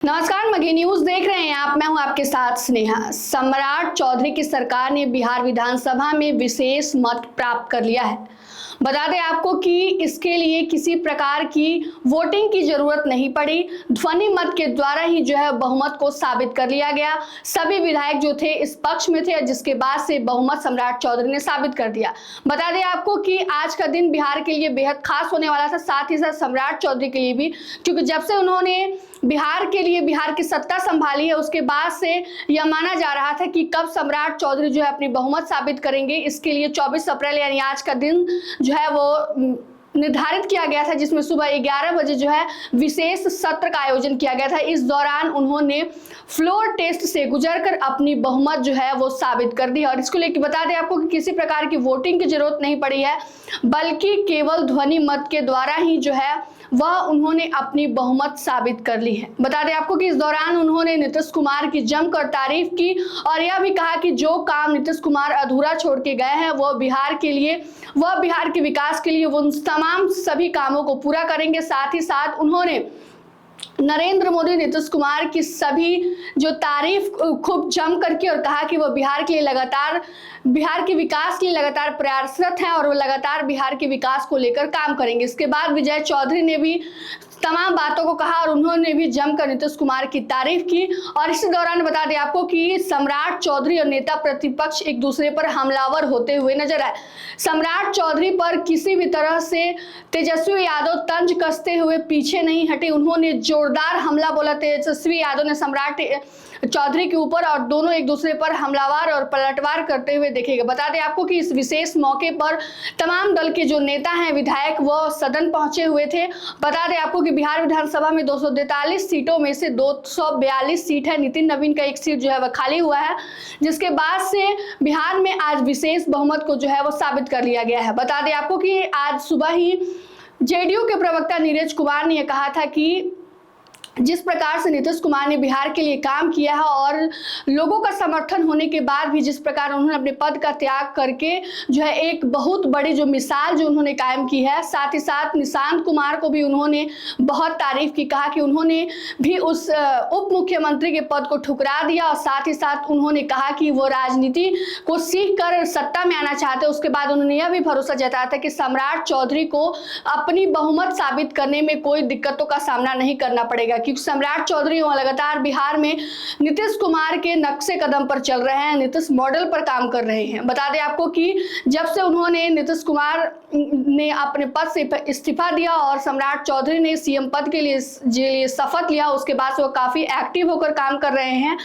नमस्कार, मघी न्यूज देख रहे हैं आप। मैं हूं आपके साथ स्नेहा। सम्राट चौधरी की सरकार ने बिहार विधानसभा में विशेष मत प्राप्त कर लिया है। बता दें आपको कि इसके लिए किसी प्रकार की वोटिंग की जरूरत नहीं पड़ी। ध्वनि मत के द्वारा ही जो है बहुमत को साबित कर लिया गया। सभी विधायक जो थे इस पक्ष में थे, जिसके बाद से बहुमत सम्राट चौधरी ने साबित कर दिया। बता दें आपको कि आज का दिन बिहार के लिए बेहद खास होने वाला था, साथ ही साथ सम्राट चौधरी के लिए भी, क्योंकि जब से उन्होंने बिहार के लिए बिहार की सत्ता संभाली है उसके बाद से यह माना जा रहा था कि कब सम्राट चौधरी जो है अपनी बहुमत साबित करेंगे। इसके लिए 24 अप्रैल यानी आज का दिन जो है वो निर्धारित किया गया था, जिसमें सुबह 11 बजे जो है विशेष सत्र का आयोजन किया गया था। इस दौरान उन्होंने फ्लोर टेस्ट से गुजरकर अपनी बहुमत जो है वो साबित कर दी। और इसको लेकर बता दें आपको कि किसी प्रकार की वोटिंग की जरूरत नहीं पड़ी है, बल्कि केवल ध्वनि मत के द्वारा ही जो है वह उन्होंने अपनी बहुमत साबित कर ली है। बता दें आपको कि इस दौरान उन्होंने नीतीश कुमार की जमकर तारीफ की और यह भी कहा कि जो काम नीतीश कुमार अधूरा छोड़ के गए हैं वह बिहार के विकास के लिए वो तमाम सभी कामों को पूरा करेंगे। साथ ही साथ उन्होंने नरेंद्र मोदी, नीतीश कुमार की सभी जो तारीफ खूब जम करके और कहा कि वो बिहार के विकास के लिए लगातार प्रयासरत हैं और वो लगातार बिहार के विकास को लेकर काम करेंगे। इसके बाद विजय चौधरी ने भी तमाम बातों को कहा और उन्होंने भी जमकर नीतीश कुमार की तारीफ की। और इसी दौरान बता दें आपको कि सम्राट चौधरी और नेता प्रतिपक्ष एक दूसरे पर हमलावर होते हुए नजर आए। सम्राट चौधरी पर किसी भी तरह से तेजस्वी यादव तंज कसते हुए पीछे नहीं हटे। उन्होंने जोरदार हमला बोला तेजस्वी यादव ने सम्राट चौधरी के ऊपर और दोनों एक दूसरे पर हमलावर और पलटवार करते हुए देखे गए। बता दें आपको कि इस विशेष मौके पर तमाम दल के जो नेता हैं, विधायक, वो सदन पहुंचे हुए थे। बता दें आपको कि बिहार विधानसभा में 243 सीटों में से 242 सीट है। नितिन नवीन का एक सीट जो है वह खाली हुआ है, जिसके बाद से बिहार में आज विशेष बहुमत को जो है वो साबित कर लिया गया है। बता दें आपको कि आज सुबह ही जेडीयू के प्रवक्ता नीरज कुमार ने यह कहा था कि जिस प्रकार से नीतीश कुमार ने बिहार के लिए काम किया है और लोगों का समर्थन होने के बाद भी जिस प्रकार उन्होंने अपने पद का त्याग करके जो है एक बहुत बड़ी जो मिसाल जो उन्होंने कायम की है। साथ ही साथ निशांत कुमार को भी उन्होंने बहुत तारीफ की, कहा कि उन्होंने भी उस उप मुख्यमंत्री के पद को ठुकरा दिया और साथ ही साथ उन्होंने कहा कि वो राजनीति को सीख कर सत्ता में आना चाहते। उसके बाद उन्होंने यह भी भरोसा जताया था कि सम्राट चौधरी को अपनी बहुमत साबित करने में कोई दिक्कतों का सामना नहीं करना पड़ेगा, क्योंकि सम्राट चौधरी लगातार बिहार में नीतीश कुमार के नक्शे कदम पर चल रहे हैं, नीतीश मॉडल पर काम कर रहे हैं। बता दें आपको कि जब से उन्होंने नीतीश कुमार ने अपने पद से इस्तीफा दिया और सम्राट चौधरी ने सीएम पद के लिए शपथ लिया, उसके बाद से वो काफी एक्टिव होकर काम कर रहे हैं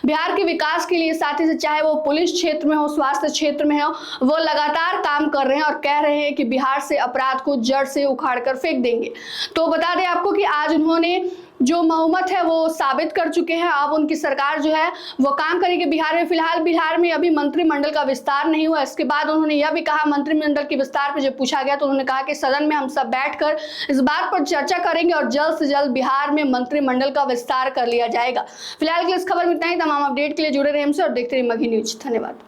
बिहार के विकास के लिए। साथ ही चाहे वो पुलिस क्षेत्र में हो, स्वास्थ्य क्षेत्र में हो, वो लगातार काम कर रहे हैं और कह रहे हैं कि बिहार से अपराध को जड़ से उखाड़ कर फेंक देंगे। तो बता दें आपको कि आज उन्होंने जो बहुमत है वो साबित कर चुके हैं। अब उनकी सरकार जो है वो काम करेगी बिहार में। फिलहाल बिहार में अभी मंत्रिमंडल का विस्तार नहीं हुआ। इसके बाद उन्होंने यह भी कहा, मंत्रिमंडल के विस्तार पर जब पूछा गया तो उन्होंने कहा कि सदन में हम सब बैठकर इस बात पर चर्चा करेंगे और जल्द से जल्द बिहार में मंत्रिमंडल का विस्तार कर लिया जाएगा। फिलहाल के लिए इस खबर में इतना ही। तमाम अपडेट के लिए जुड़े रहे हमसे और देखते रहिए मघी न्यूज। धन्यवाद।